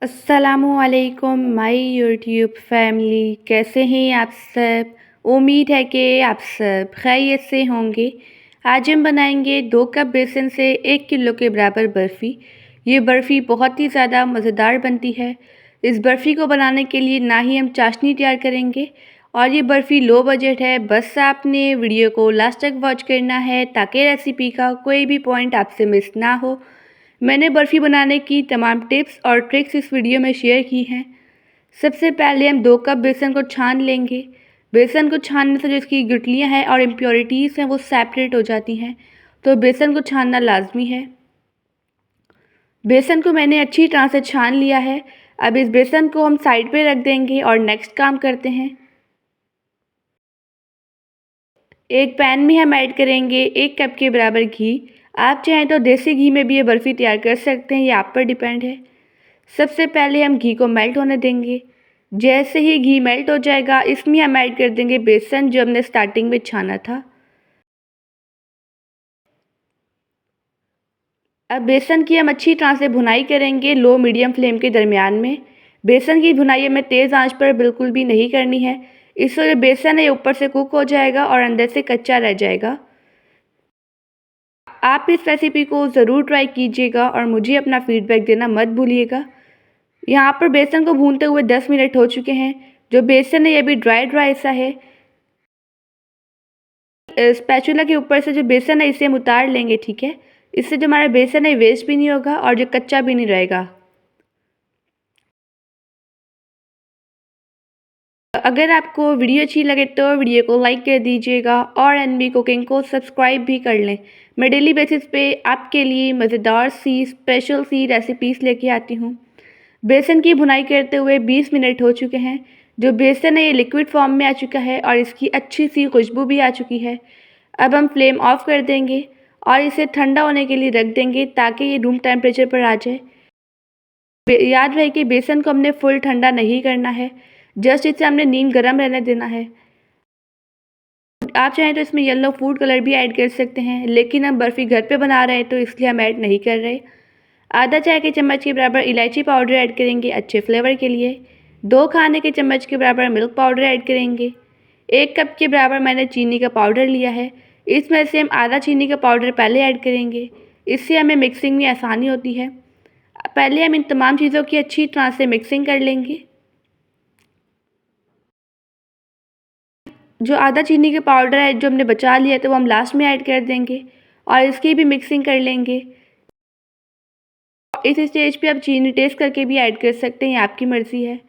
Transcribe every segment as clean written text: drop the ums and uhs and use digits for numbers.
अस्सलामुअलैकुम my YouTube family, कैसे हैं आप सब। उम्मीद है कि आप सब खैरियत से होंगे। आज हम बनाएंगे 2 कप बेसन से 1 किलो के बराबर बर्फ़ी। ये बर्फ़ी बहुत ही ज़्यादा मज़ेदार बनती है। इस बर्फ़ी को बनाने के लिए ना ही हम चाशनी तैयार करेंगे और ये बर्फ़ी लो बजट है। बस आपने वीडियो को लास्ट तक वॉच करना है ताकि रेसिपी का कोई भी पॉइंट आपसे मिस ना हो। मैंने बर्फ़ी बनाने की तमाम टिप्स और ट्रिक्स इस वीडियो में शेयर की हैं। सबसे पहले हम 2 कप बेसन को छान लेंगे। बेसन को छानने से जो इसकी गुठलियाँ हैं और इम्प्योरिटीज़ हैं वो सेपरेट हो जाती हैं, तो बेसन को छानना लाजमी है। बेसन को मैंने अच्छी तरह से छान लिया है। अब इस बेसन को हम साइड पे रख देंगे और नेक्स्ट काम करते हैं। एक पैन में हम ऐड करेंगे 1 कप के बराबर घी। आप चाहें तो देसी घी में भी ये बर्फ़ी तैयार कर सकते हैं, ये आप पर डिपेंड है। सबसे पहले हम घी को मेल्ट होने देंगे। जैसे ही घी मेल्ट हो जाएगा, इसमें हम ऐड कर देंगे बेसन जो हमने स्टार्टिंग में छाना था। अब बेसन की हम अच्छी तरह से भुनाई करेंगे लो मीडियम फ्लेम के दरमियान में। बेसन की भुनाई हमें तेज़ आंच पर बिल्कुल भी नहीं करनी है। इससे जो बेसन है ऊपर से कुक हो जाएगा और अंदर से कच्चा रह जाएगा। आप इस रेसिपी को ज़रूर ट्राई कीजिएगा और मुझे अपना फीडबैक देना मत भूलिएगा। यहाँ पर बेसन को भूनते हुए 10 मिनट हो चुके हैं। जो बेसन है ये भी ड्राई ड्राई सा है। स्पैचुला के ऊपर से जो बेसन है इसे हम उतार लेंगे, ठीक है। इससे जो हमारा बेसन है वेस्ट भी नहीं होगा और जो कच्चा भी नहीं रहेगा। अगर आपको वीडियो अच्छी लगे तो वीडियो को लाइक कर दीजिएगा और एनबी कुकिंग को सब्सक्राइब भी कर लें। मैं डेली बेसिस पे आपके लिए मज़ेदार सी स्पेशल सी रेसिपीज़ लेके आती हूँ। बेसन की भुनाई करते हुए 20 मिनट हो चुके हैं। जो बेसन है ये लिक्विड फॉर्म में आ चुका है और इसकी अच्छी सी खुशबू भी आ चुकी है। अब हम फ्लेम ऑफ कर देंगे और इसे ठंडा होने के लिए रख देंगे ताकि ये रूम टेम्परेचर पर आ जाए। याद रहे कि बेसन को हमने फुल ठंडा नहीं करना है, जस्ट इसे हमने नीम गर्म रहने देना है। आप चाहें तो इसमें येलो फूड कलर भी ऐड कर सकते हैं, लेकिन हम बर्फ़ी घर पे बना रहे हैं तो इसलिए हम ऐड नहीं कर रहे। आधा चाय के चम्मच के बराबर इलायची पाउडर ऐड करेंगे अच्छे फ्लेवर के लिए। 2 खाने के चम्मच के बराबर मिल्क पाउडर ऐड करेंगे। 1 कप के बराबर मैंने चीनी का पाउडर लिया है। इसमें से हम आधा चीनी का पाउडर पहले ऐड करेंगे, इससे हमें मिक्सिंग में आसानी होती है। पहले हम इन तमाम चीज़ों की अच्छी तरह से मिक्सिंग कर लेंगे। जो आधा चीनी का पाउडर है जो हमने बचा लिया तो वो हम लास्ट में ऐड कर देंगे और इसकी भी मिक्सिंग कर लेंगे। इस स्टेज पे आप चीनी टेस्ट करके भी ऐड कर सकते हैं, आपकी मर्ज़ी है।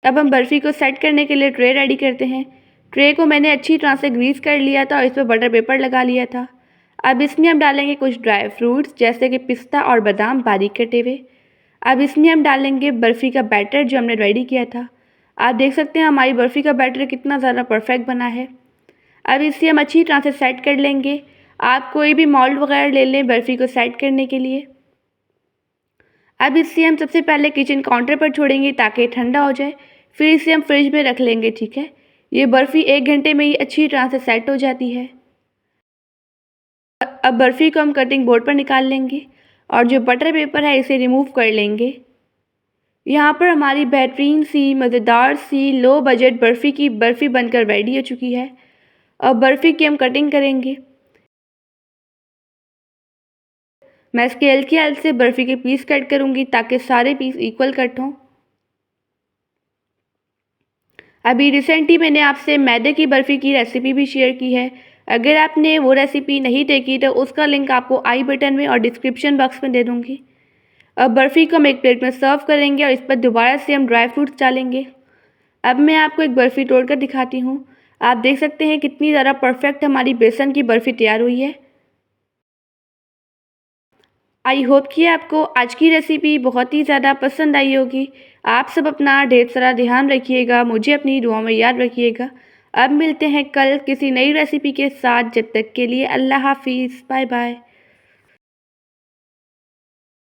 अब हम बर्फ़ी को सेट करने के लिए ट्रे रेडी करते हैं। ट्रे को मैंने अच्छी तरह से ग्रीस कर लिया था और इस पर बटर पेपर लगा लिया था। अब इसमें हम डालेंगे कुछ ड्राई फ्रूट्स जैसे कि पिस्ता और बादाम बारीक कटे हुए। अब इसमें हम डालेंगे बर्फ़ी का बैटर जो हमने रेडी किया था। आप देख सकते हैं हमारी बर्फ़ी का बैटर कितना ज़्यादा परफेक्ट बना है। अब इसे हम अच्छी तरह से सेट कर लेंगे। आप कोई भी मोल्ड वगैरह ले लें बर्फ़ी को सेट करने के लिए। अब इसे हम सबसे पहले किचन काउंटर पर छोड़ेंगे ताकि ठंडा हो जाए, फिर इसे हम फ्रिज में रख लेंगे, ठीक है। ये बर्फ़ी 1 घंटे में ही अच्छी तरह से सेट हो जाती है। अब बर्फ़ी को हम कटिंग बोर्ड पर निकाल लेंगे और जो बटर पेपर है इसे रिमूव कर लेंगे। यहाँ पर हमारी बेहतरीन सी मज़ेदार सी लो बजट बर्फ़ी की बर्फ़ी बनकर रेडी हो चुकी है। अब बर्फ़ी की हम कटिंग करेंगे। मैं स्केल की हेल्प से बर्फ़ी के पीस कट करूँगी ताकि सारे पीस इक्वल कट हों। अभी रिसेंटली मैंने आपसे मैदे की बर्फ़ी की रेसिपी भी शेयर की है। अगर आपने वो रेसिपी नहीं देखी तो उसका लिंक आपको आई बटन में और डिस्क्रिप्शन बॉक्स में दे दूँगी। अब बर्फ़ी को हम एक प्लेट में सर्व करेंगे और इस पर दोबारा से हम ड्राई फ्रूट्स डालेंगे। अब मैं आपको एक बर्फ़ी तोड़ कर दिखाती हूँ। आप देख सकते हैं कितनी ज़्यादा परफेक्ट हमारी बेसन की बर्फ़ी तैयार हुई है। आई होप कि आपको आज की रेसिपी बहुत ही ज़्यादा पसंद आई होगी। आप सब अपना ढेर सारा ध्यान रखिएगा, मुझे अपनी दुआ में याद रखिएगा। अब मिलते हैं कल किसी नई रेसिपी के साथ। जब तक के लिए अल्लाह हाफ़िज़, बाय बाय।